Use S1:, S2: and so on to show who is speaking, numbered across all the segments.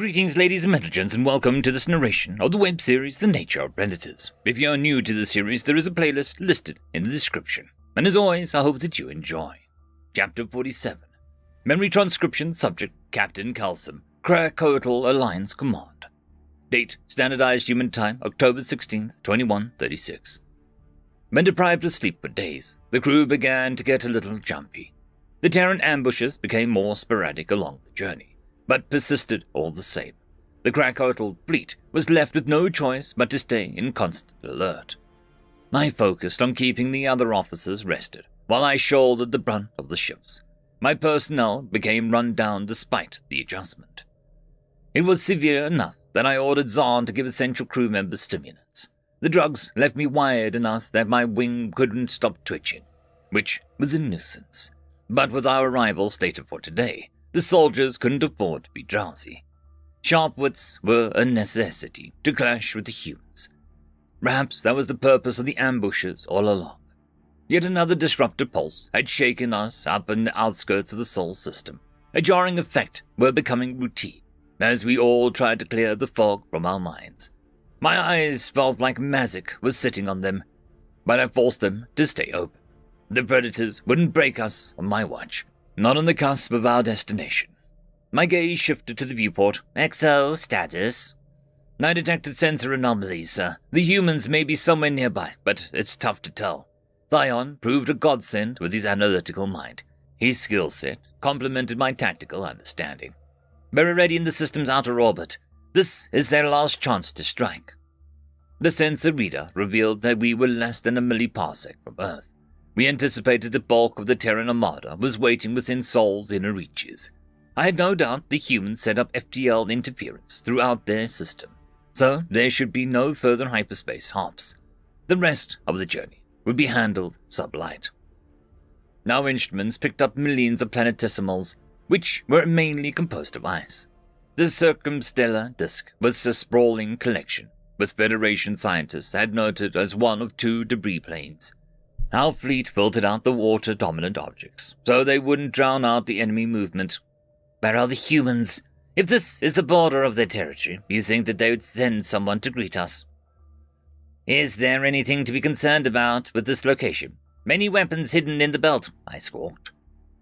S1: Greetings, ladies and gentlemen, and welcome to this narration of the web series The Nature of Predators. If you are new to the series, there is a playlist listed in the description. And as always, I hope that you enjoy. Chapter 47. Memory transcription subject, Captain Calsum, Krakotl Alliance Command. Date, Standardized Human Time, October 16th, 2136. When deprived of sleep for days, the crew began to get a little jumpy. The Terran ambushes became more sporadic along the journey, but persisted all the same. The Krakotl fleet was left with no choice but to stay in constant alert. I focused on keeping the other officers rested, while I shouldered the brunt of the shifts. My personnel became run down despite the adjustment. It was severe enough that I ordered Zahn to give essential crew members stimulants. The drugs left me wired enough that my wing couldn't stop twitching, which was a nuisance. But with our arrival slated for today, the soldiers couldn't afford to be drowsy. Sharp wits were a necessity to clash with the humans. Perhaps that was the purpose of the ambushes all along. Yet another disruptive pulse had shaken us up in the outskirts of the Sol system. A jarring effect were becoming routine, as we all tried to clear the fog from our minds. My eyes felt like Mazik was sitting on them, but I forced them to stay open. The predators wouldn't break us on my watch. Not on the cusp of our destination. My gaze shifted to the viewport. XO status. I detected sensor anomalies, sir. The humans may be somewhere nearby, but it's tough to tell. Thion proved a godsend with his analytical mind. His skill set complemented my tactical understanding. We're already in the system's outer orbit. This is their last chance to strike. The sensor reader revealed that we were less than a milliparsec from Earth. We anticipated the bulk of the Terran Armada was waiting within Sol's inner reaches. I had no doubt the humans set up FTL interference throughout their system, so there should be no further hyperspace hops. The rest of the journey would be handled sublight. Our instruments picked up millions of planetesimals, which were mainly composed of ice. The circumstellar disk was a sprawling collection, with Federation scientists had noted as one of two debris planes. Our fleet filtered out the water-dominant objects, so they wouldn't drown out the enemy movement. Where are the humans? If this is the border of their territory, you think that they would send someone to greet us? Is there anything to be concerned about with this location? Many weapons hidden in the belt, I squawked.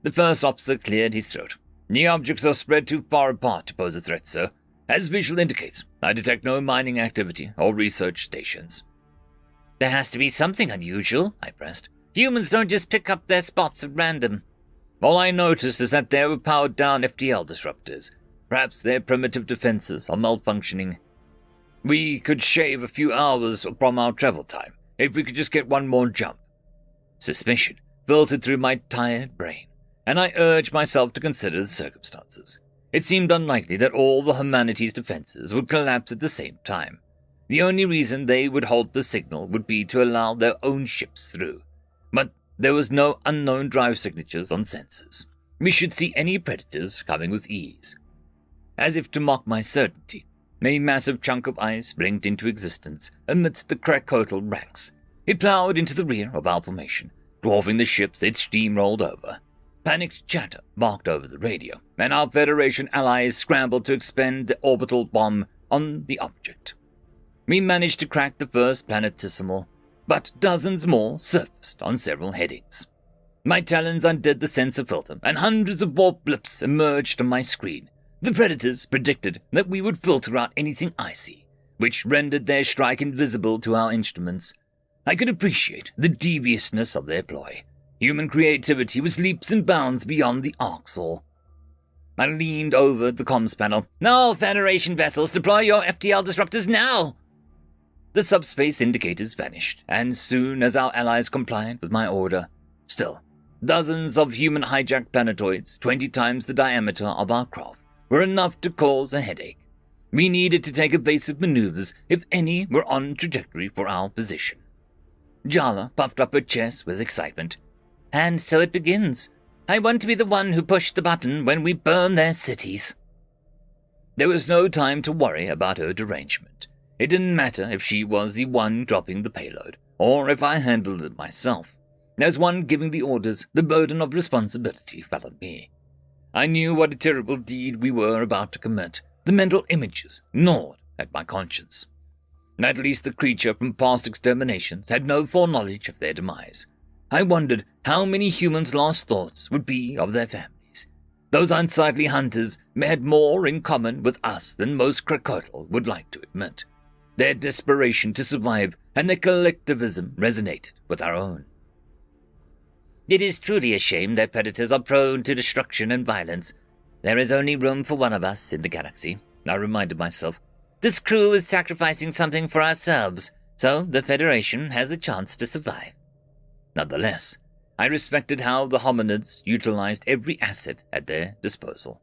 S1: The first officer cleared his throat. The objects are spread too far apart to pose a threat, sir. As visual indicates, I detect no mining activity or research stations. There has to be something unusual, I pressed. Humans don't just pick up their spots at random. All I noticed is that there were powered-down FTL disruptors. Perhaps their primitive defenses are malfunctioning. We could shave a few hours from our travel time, if we could just get one more jump. Suspicion filtered through my tired brain, and I urged myself to consider the circumstances. It seemed unlikely that all the humanity's defenses would collapse at the same time. The only reason they would halt the signal would be to allow their own ships through. But there was no unknown drive signatures on sensors. We should see any predators coming with ease. As if to mock my certainty, a massive chunk of ice blinked into existence amidst the Krakotl ranks. It plowed into the rear of our formation, dwarfing the ships it steamrolled over. Panicked chatter barked over the radio, and our Federation allies scrambled to expend the orbital bomb on the object. We managed to crack the first planetesimal, but dozens more surfaced on several headings. My talons undid the sensor filter, and hundreds of warp blips emerged on my screen. The predators predicted that we would filter out anything icy, which rendered their strike invisible to our instruments. I could appreciate the deviousness of their ploy. Human creativity was leaps and bounds beyond the Arxol. I leaned over the comms panel. "No, Federation vessels, deploy your FTL disruptors now!" The subspace indicators vanished, and soon as our allies complied with my order. Still, dozens of human hijacked planetoids, 20 times the diameter of our craft, were enough to cause a headache. We needed to take evasive maneuvers if any were on trajectory for our position. Jala puffed up her chest with excitement. And so it begins. I want to be the one who pushed the button when we burn their cities. There was no time to worry about her derangement. It didn't matter if she was the one dropping the payload, or if I handled it myself. As one giving the orders, the burden of responsibility fell on me. I knew what a terrible deed we were about to commit, The mental images gnawed at my conscience. At least the creature from past exterminations had no foreknowledge of their demise. I wondered how many humans' last thoughts would be of their families. Those unsightly hunters had more in common with us than most Krakotl would like to admit. Their desperation to survive and their collectivism resonated with our own. It is truly a shame that predators are prone to destruction and violence. There is only room for one of us in the galaxy, I reminded myself. This crew is sacrificing something for ourselves, so the Federation has a chance to survive. Nonetheless, I respected how the hominids utilized every asset at their disposal.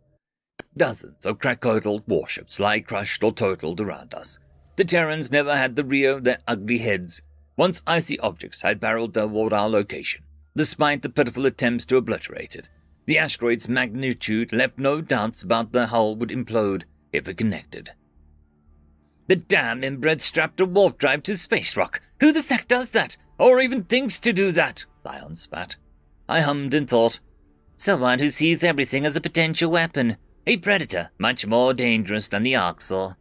S1: Dozens of Krakotl warships lie crushed or totaled around us. The Terrans never had the rear of their ugly heads once icy objects had barreled toward our location, despite the pitiful attempts to obliterate it. The asteroid's magnitude left no doubts about the hull would implode if it connected. The damn inbred strapped a warp drive to space rock. Who the feck does that? Or even thinks to do that? Lion spat. I hummed and thought. Someone who sees everything as a potential weapon. A predator, much more dangerous than the Arxel.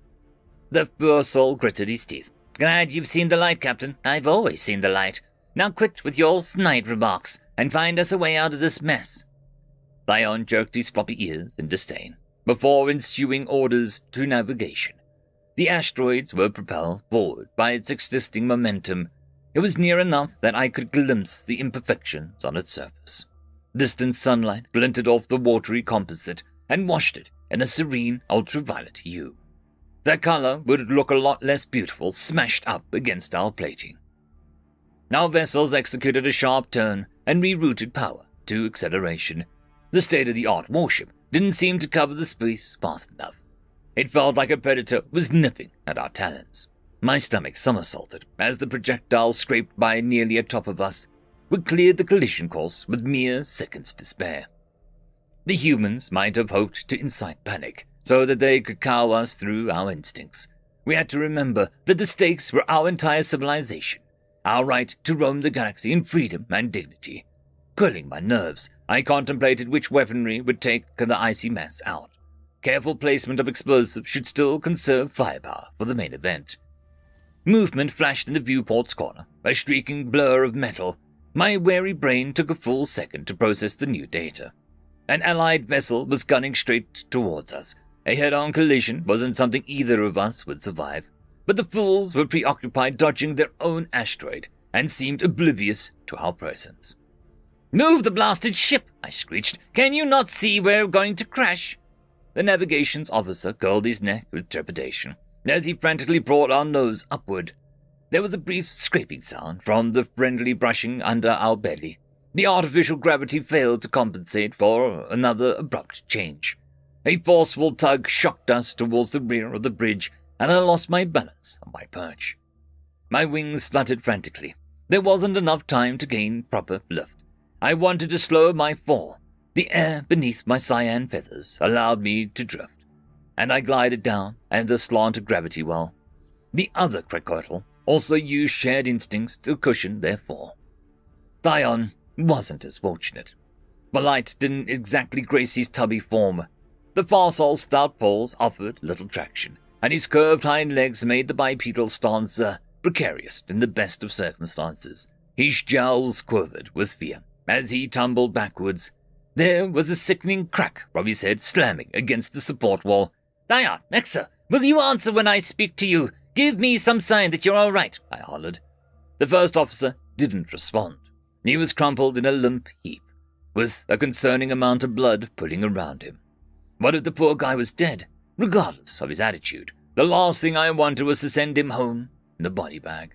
S1: The Fursol gritted his teeth. Glad you've seen the light, Captain. I've always seen the light. Now quit with your snide remarks and find us a way out of this mess. Lion jerked his floppy ears in disdain, before ensuing orders to navigation. The asteroids were propelled forward by its existing momentum. It was near enough that I could glimpse the imperfections on its surface. Distant sunlight glinted off the watery composite and washed it in a serene ultraviolet hue. That color would look a lot less beautiful smashed up against our plating. Our vessels executed a sharp turn and rerouted power to acceleration. The state-of-the-art warship didn't seem to cover the space fast enough. It felt like a predator was nipping at our talons. My stomach somersaulted as the projectile scraped by nearly atop of us. We cleared the collision course with mere seconds to spare. The humans might have hoped to incite panic so that they could cow us through our instincts. We had to remember that the stakes were our entire civilization, our right to roam the galaxy in freedom and dignity. Cooling my nerves, I contemplated which weaponry would take the icy mass out. Careful placement of explosives should still conserve firepower for the main event. Movement flashed in the viewport's corner, a streaking blur of metal. My wary brain took a full second to process the new data. An allied vessel was gunning straight towards us. A head-on collision wasn't something either of us would survive, but the fools were preoccupied dodging their own asteroid and seemed oblivious to our presence. "Move the blasted ship!" I screeched. "Can you not see we're going to crash?" The navigations officer curled his neck with trepidation as he frantically brought our nose upward. There was a brief scraping sound from the friendly brushing under our belly. The artificial gravity failed to compensate for another abrupt change. A forceful tug shocked us towards the rear of the bridge, and I lost my balance on my perch. My wings sputtered frantically. There wasn't enough time to gain proper lift. I wanted to slow my fall. The air beneath my cyan feathers allowed me to drift, and I glided down at the slant of gravity well. The other Krakotl also used shared instincts to cushion their fall. Thyon wasn't as fortunate. The light didn't exactly grace his tubby form. The Farsol's stout poles offered little traction, and his curved hind legs made the bipedal stance precarious in the best of circumstances. His jowls quivered with fear as he tumbled backwards. There was a sickening crack from his head slamming against the support wall. "Thyon, Nexa, will you answer when I speak to you? Give me some sign that you're all right," I hollered. The first officer didn't respond. He was crumpled in a limp heap, with a concerning amount of blood pooling around him. What if the poor guy was dead? Regardless of his attitude, the last thing I wanted was to send him home in a body bag.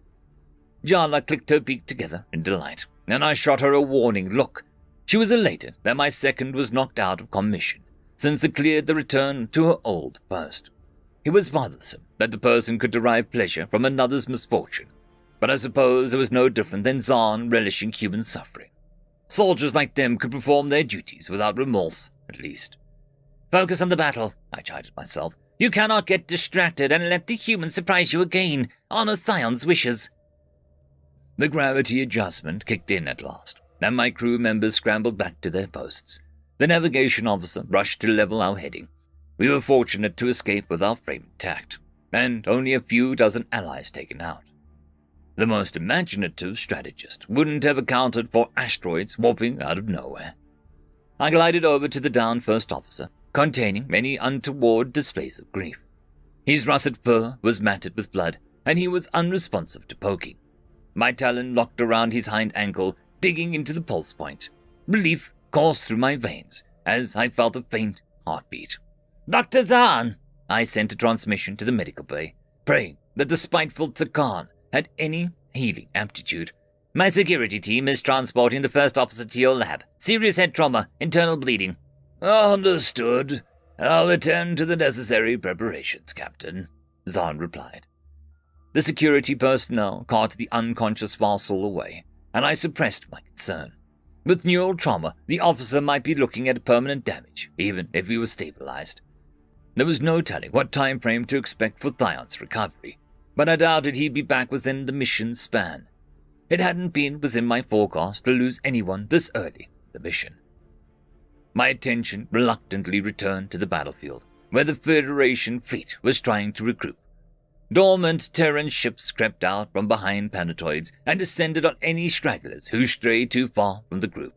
S1: Jala clicked her beak together in delight, and I shot her a warning look. She was elated that my second was knocked out of commission, since it cleared the return to her old post. It was bothersome that the person could derive pleasure from another's misfortune, but I suppose it was no different than Zahn relishing human suffering. Soldiers like them could perform their duties without remorse, at least. "Focus on the battle," I chided myself. "You cannot get distracted and let the humans surprise you again. Honor Thion's wishes." The gravity adjustment kicked in at last, and my crew members scrambled back to their posts. The navigation officer rushed to level our heading. We were fortunate to escape with our frame intact, and only a few dozen allies taken out. The most imaginative strategist wouldn't have accounted for asteroids warping out of nowhere. I glided over to the downed first officer, containing many untoward displays of grief. His russet fur was matted with blood, and he was unresponsive to poking. My talon locked around his hind ankle, digging into the pulse point. Relief coursed through my veins as I felt a faint heartbeat. "Dr. Zahn!" I sent a transmission to the medical bay, praying that the spiteful Takan had any healing aptitude. "My security team is transporting the first officer to your lab. Serious head trauma, internal bleeding." "Understood. I'll attend to the necessary preparations, Captain," Zahn replied. The security personnel caught the unconscious vassal away, and I suppressed my concern. With neural trauma, the officer might be looking at permanent damage, even if he was stabilized. There was no telling what time frame to expect for Thion's recovery, but I doubted he'd be back within the mission's span. It hadn't been within my forecast to lose anyone this early in the mission. My attention reluctantly returned to the battlefield, where the Federation fleet was trying to regroup. Dormant Terran ships crept out from behind planetoids and descended on any stragglers who strayed too far from the group.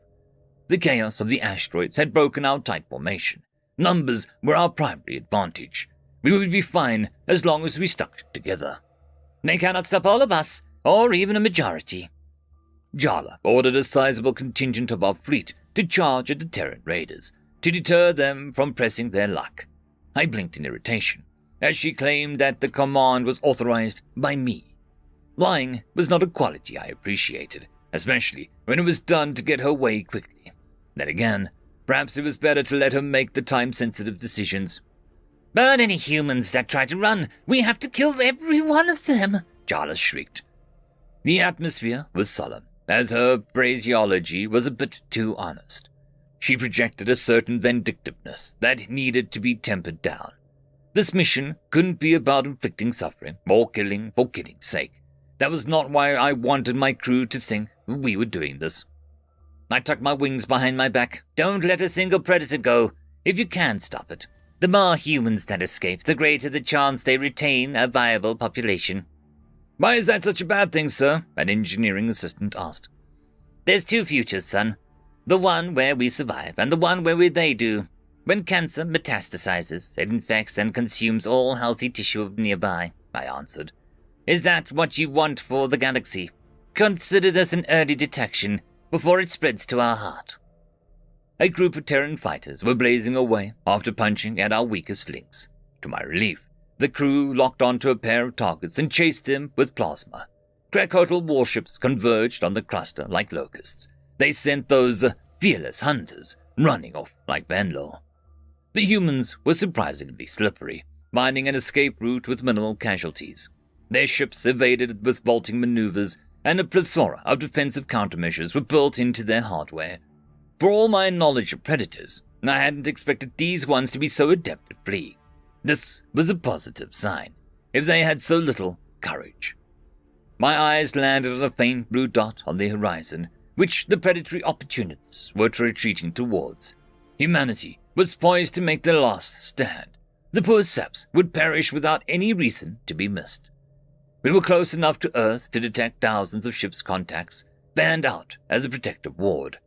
S1: The chaos of the asteroids had broken our tight formation. Numbers were our primary advantage. We would be fine as long as we stuck together. "They cannot stop all of us, or even a majority." Jala ordered a sizable contingent of our fleet to charge at the Terran raiders, to deter them from pressing their luck. I blinked in irritation, as she claimed that the command was authorized by me. Lying was not a quality I appreciated, especially when it was done to get her way quickly. Then again, perhaps it was better to let her make the time-sensitive decisions. "Burn any humans that try to run! We have to kill every one of them!" Jala shrieked. The atmosphere was solemn, as her phraseology was a bit too honest. She projected a certain vindictiveness that needed to be tempered down. This mission couldn't be about inflicting suffering or killing for killing's sake. That was not why I wanted my crew to think we were doing this. I tucked my wings behind my back. "Don't let a single predator go, if you can stop it. The more humans that escape, the greater the chance they retain a viable population." "Why is that such a bad thing, sir?" an engineering assistant asked. "There's two futures, son. The one where we survive, and the one where they do. When cancer metastasizes, it infects and consumes all healthy tissue nearby," I answered. "Is that what you want for the galaxy? Consider this an early detection, before it spreads to our heart." A group of Terran fighters were blazing away after punching at our weakest links. To my relief, the crew locked onto a pair of targets and chased them with plasma. Krakotl warships converged on the cluster like locusts. They sent those fearless hunters running off like Benlo. The humans were surprisingly slippery, finding an escape route with minimal casualties. Their ships evaded with vaulting maneuvers, and a plethora of defensive countermeasures were built into their hardware. For all my knowledge of predators, I hadn't expected these ones to be so adept at fleeing. This was a positive sign, if they had so little courage. My eyes landed on a faint blue dot on the horizon, which the predatory opportunists were retreating towards. Humanity was poised to make their last stand. The poor Seps would perish without any reason to be missed. We were close enough to Earth to detect thousands of ships' contacts, banned out as a protective ward.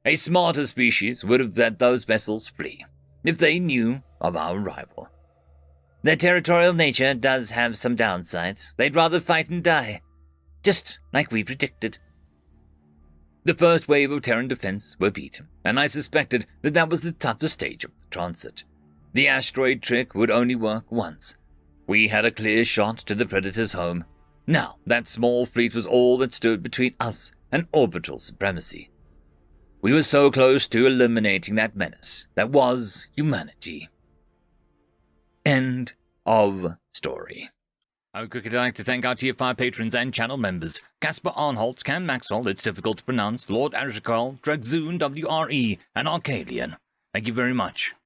S1: A smarter species would have let those vessels flee, if they knew of our arrival. Their territorial nature does have some downsides. They'd rather fight and die, just like we predicted. The first wave of Terran defense were beaten, and I suspected that was the toughest stage of the transit. The asteroid trick would only work once. We had a clear shot to the Predator's home. Now, that small fleet was all that stood between us and orbital supremacy. We were so close to eliminating that menace that was humanity. End of story. I would quickly like to thank our Tier 5 patrons and channel members: Casper Arnholtz, Cam Maxwell, it's difficult to pronounce, Lord Archicol, Dragzoon W.R.E, and Arcadian. Thank you very much.